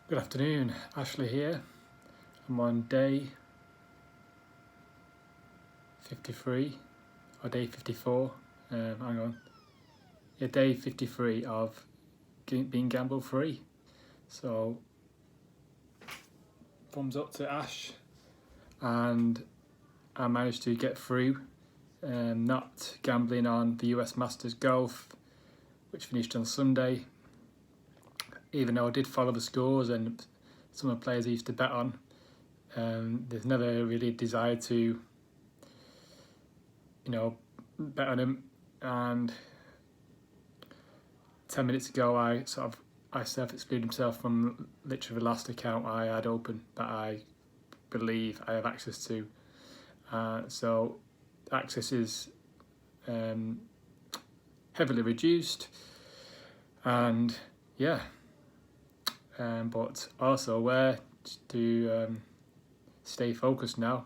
Good afternoon, Ashley here. I'm on day 53 or day 54. Hang on. Yeah, day 53 of being gamble free. So, thumbs up to Ash. And I managed to get through, not gambling on the US Masters Golf, which finished on Sunday. Even though I did follow the scores and some of the players I used to bet on, there's never really a desire to, bet on them. And 10 minutes ago, I self-excluded myself from literally the last account I had open that I believe I have access to. So access is heavily reduced, and yeah, but also where to stay focused now.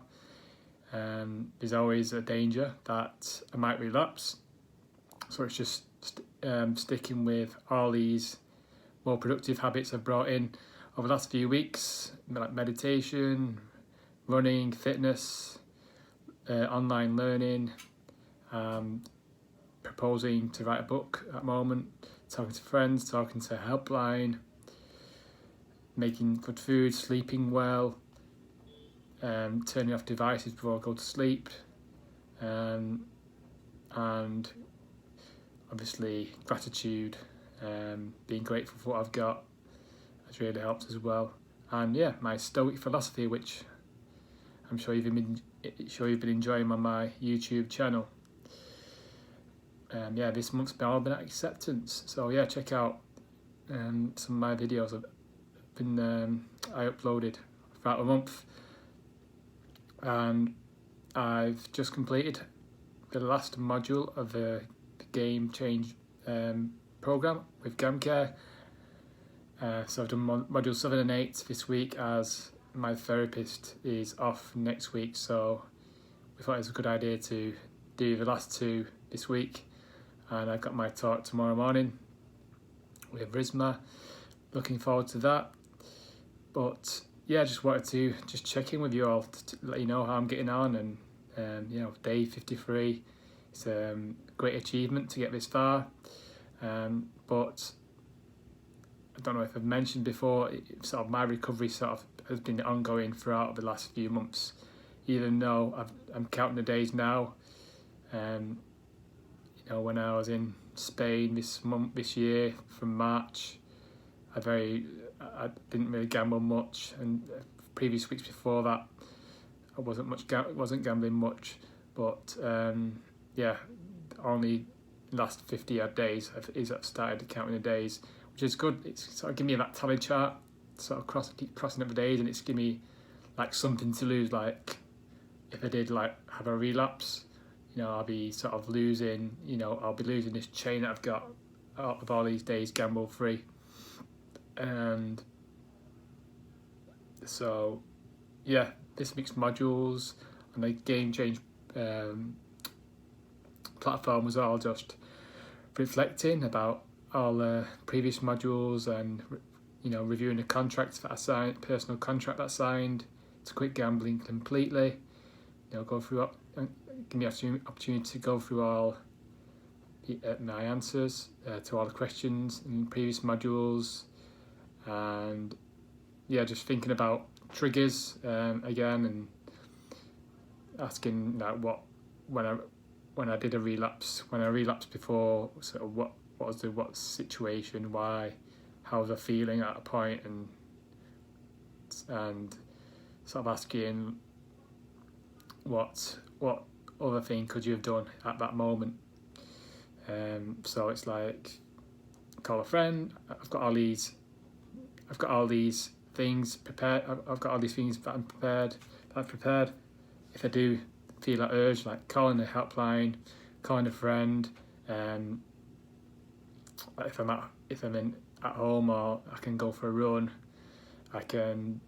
There's always a danger that I might relapse, so it's just sticking with all these more productive habits I've brought in over the last few weeks, like meditation, running, fitness, online learning, proposing to write a book at the moment, talking to friends, talking to helpline, making good food, sleeping well, turning off devices before I go to sleep, and obviously gratitude, being grateful for what I've got has really helped as well. And yeah, my Stoic philosophy, which I'm sure you've been enjoying on my YouTube channel. This month's been all about acceptance. So yeah, check out some of my videos I uploaded throughout the month, and I've just completed the last module of the Game Change program with GamCare. So I've done module 7 and 8 this week, as my therapist is off next week, so we thought it was a good idea to do the last two this week. And I've got my talk tomorrow morning with Risma. Looking forward to that. But yeah, I just wanted to just check in with you all to let you know how I'm getting on. And day 53, it's a great achievement to get this far. But I don't know if I've mentioned before, my recovery has been ongoing throughout the last few months. Even though I'm counting the days now. When I was in Spain this year from March, I didn't really gamble much, and previous weeks before that, I wasn't gambling much. But only last 50 odd days I've started counting the days, which is good. It's sort of giving me that tally chart, sort of keep crossing up the days, and it's giving me like something to lose. Like if I did like have a relapse, I'll be sort of losing. I'll be losing this chain that I've got out of all these days gamble free, and so yeah, this week's modules and the Game Change platform was all just reflecting about all the previous modules and reviewing the contracts that I signed, personal contract that I signed to quit gambling completely. Go through give me an opportunity to go through all my answers to all the questions in previous modules, and just thinking about triggers again, and asking like when I did a relapse, when I relapsed before, sort of what situation, why, how was I feeling at a point, and sort of asking what other thing could you have done at that moment. So it's like call a friend. I've got all these things prepared. I've got all these things that I've prepared. If I do feel that urge, like calling the helpline, calling a friend. If I'm at home, or I can go for a run, I can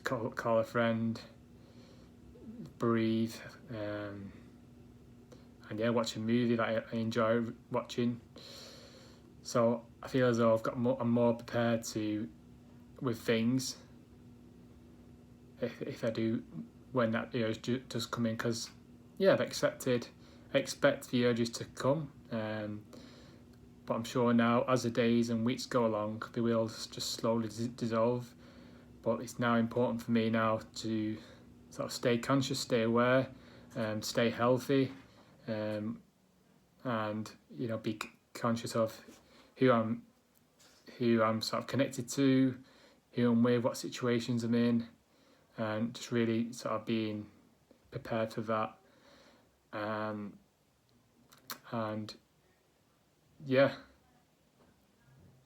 call a friend, breathe, and watch a movie that I enjoy watching. So I feel as though I'm more prepared with things if I do, when that urge does come in, because I've expect the urges to come, but I'm sure now as the days and weeks go along they will just slowly dissolve. But it's now important for me now to sort of stay conscious, stay aware, stay healthy, and be conscious of who I'm sort of connected to, who I'm with, what situations I'm in, and just really sort of being prepared for that. And yeah,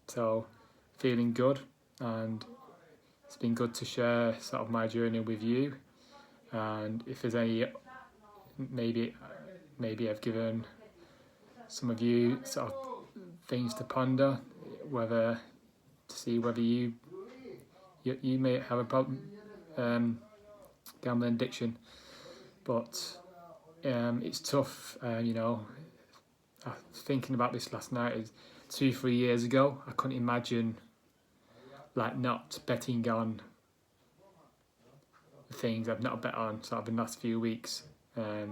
so feeling good, and it's been good to share sort of my journey with you. And if there's any, maybe I've given some of you sort of things to ponder, whether to see whether you may have a problem, gambling addiction. But it's tough. I was thinking about this last night. Is 2-3 years ago, I couldn't imagine not betting on things I've not bet on sort of in the last few weeks. The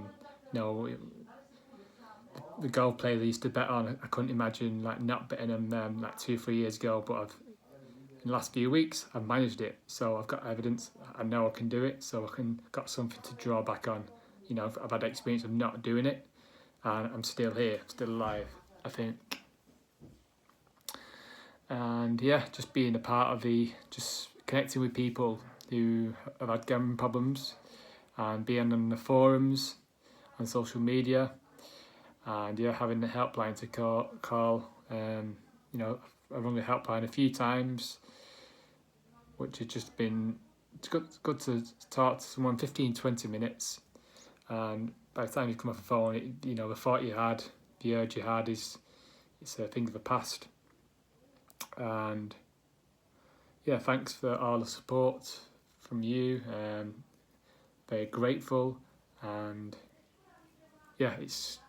golf players I used to bet on, I couldn't imagine not betting on them 2-3 years ago. But in the last few weeks, I've managed it, so I've got evidence. I know I can do it, so I got something to draw back on. I've had experience of not doing it, and I'm still here, still alive, I think. And just being a part of just connecting with people who have had gambling problems, and being on the forums, on social media, and having the helpline to call. I've rung the helpline a few times, which has just been, it's good to talk to someone 15-20 minutes, and by the time you come off the phone, the thought you had, the urge you had it's a thing of the past. And thanks for all the support from you. Very grateful. And it's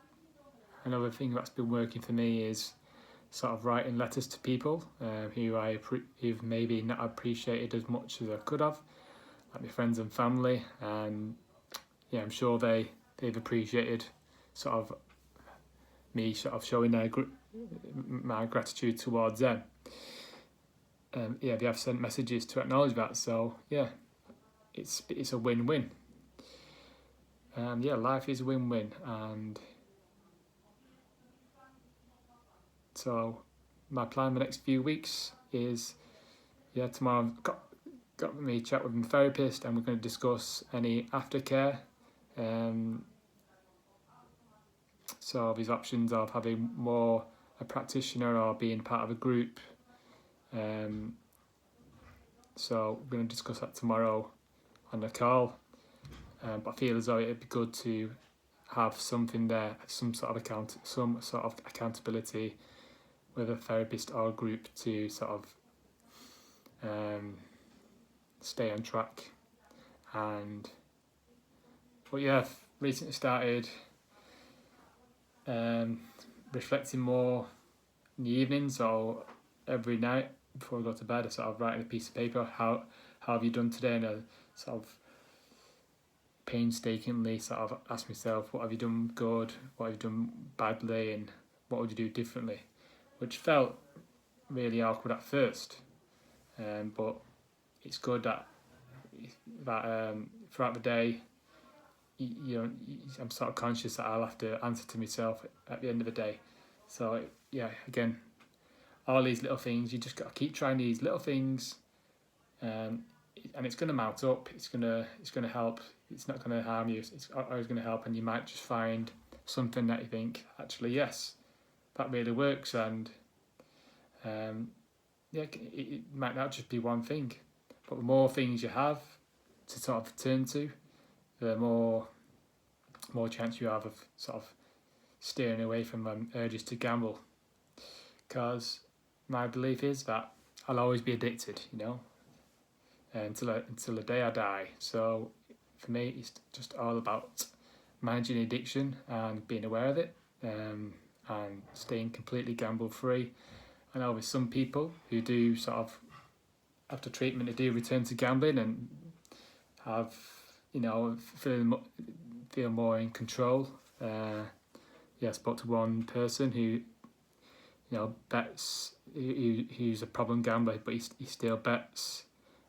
another thing that's been working for me is sort of writing letters to people who've maybe not appreciated as much as I could have, like my friends and family. And I'm sure they've appreciated sort of me sort of showing my gratitude towards them. They have sent messages to acknowledge that. So it's a win-win. Life is a win-win. And so my plan the next few weeks is tomorrow I've got me chat with my therapist, and we're going to discuss any aftercare. So these options of having more a practitioner or being part of a group. So we're going to discuss that tomorrow on the call. But I feel as though it'd be good to have something there, some sort of accountability with a therapist or a group to sort of stay on track. But recently started reflecting more in the evenings, or every night before I go to bed. I sort of write on a piece of paper how have you done today, and I sort of painstakingly sort of ask myself, what have you done good, what have you done badly, and what would you do differently, which felt really awkward at first, but it's good that throughout the day, I'm sort of conscious that I'll have to answer to myself at the end of the day. So again, all these little things, you just got to keep trying these little things, and it's going to mount up. It's going to help. It's not going to harm you. It's always going to help, and you might just find something that you think, actually, yes, that really works. And it might not just be one thing, but the more things you have to sort of turn to, the more chance you have of sort of steering away from urges to gamble. Because my belief is that I'll always be addicted, until the day I die. So for me, it's just all about managing addiction and being aware of it, and staying completely gamble free. I know with some people who do sort of, after treatment, they do return to gambling and have, feel more in control. I spoke to one person who, bets, who's a problem gambler, but he still bets,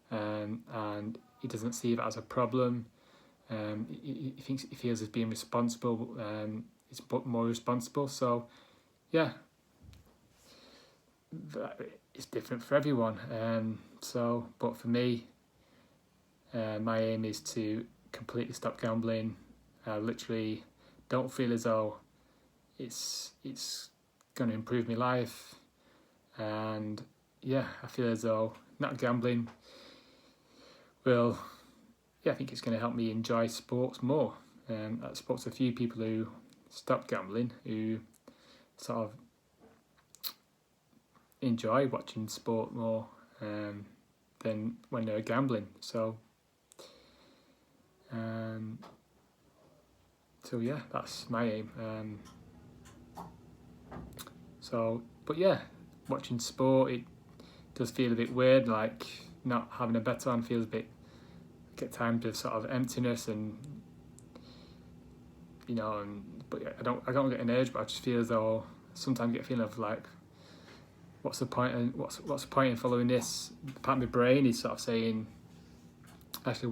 and he doesn't see that as a problem. He feels he's being responsible. He's more responsible. So, yeah, it's different for everyone. But for me, my aim is to completely stop gambling. I literally don't feel as though it's going to improve my life, and I feel as though not gambling will. I think it's going to help me enjoy sports more. I've spoken to a few people who stopped gambling who sort of enjoy watching sport more than when they were gambling. So that's my aim. Watching sport, it does feel a bit weird, like not having a bet on feels a bit, get times of sort of emptiness and but I don't get an urge, but I just feel as though sometimes I get a feeling of like, what's the point, and what's the point in following this? Part of my brain is sort of saying, actually,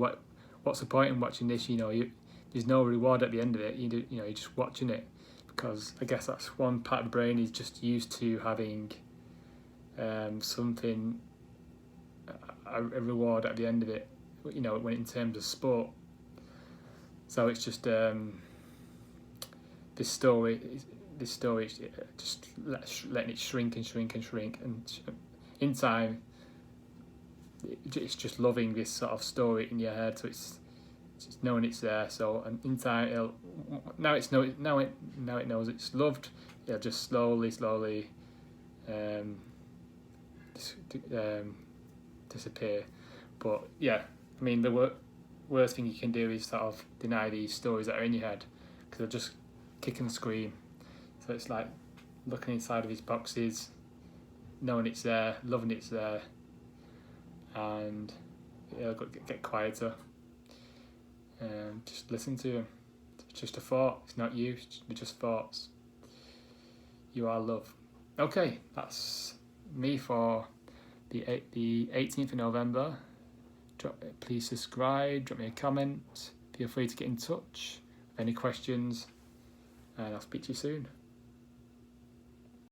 what's the point in watching this? There's no reward at the end of it. You're just watching it, because I guess that's one part of the brain is just used to having something, a reward at the end of it. When in terms of sport. So it's just this story just letting it shrink and shrink and shrink, and in time it's just loving this sort of story in your head. So it's knowing it's there. So, and in time now it knows it's loved. It'll just slowly disappear. But the worst thing you can do is sort of deny these stories that are in your head, because they'll just kick and scream. So it's like looking inside of his boxes, knowing it's there, loving it's there, and it'll get quieter. Just listen to him. It's just a thought. It's not you. They're just thoughts. You are love. Okay, that's me for the 18th of November. Please subscribe, drop me a comment, feel free to get in touch with any questions, and I'll speak to you soon.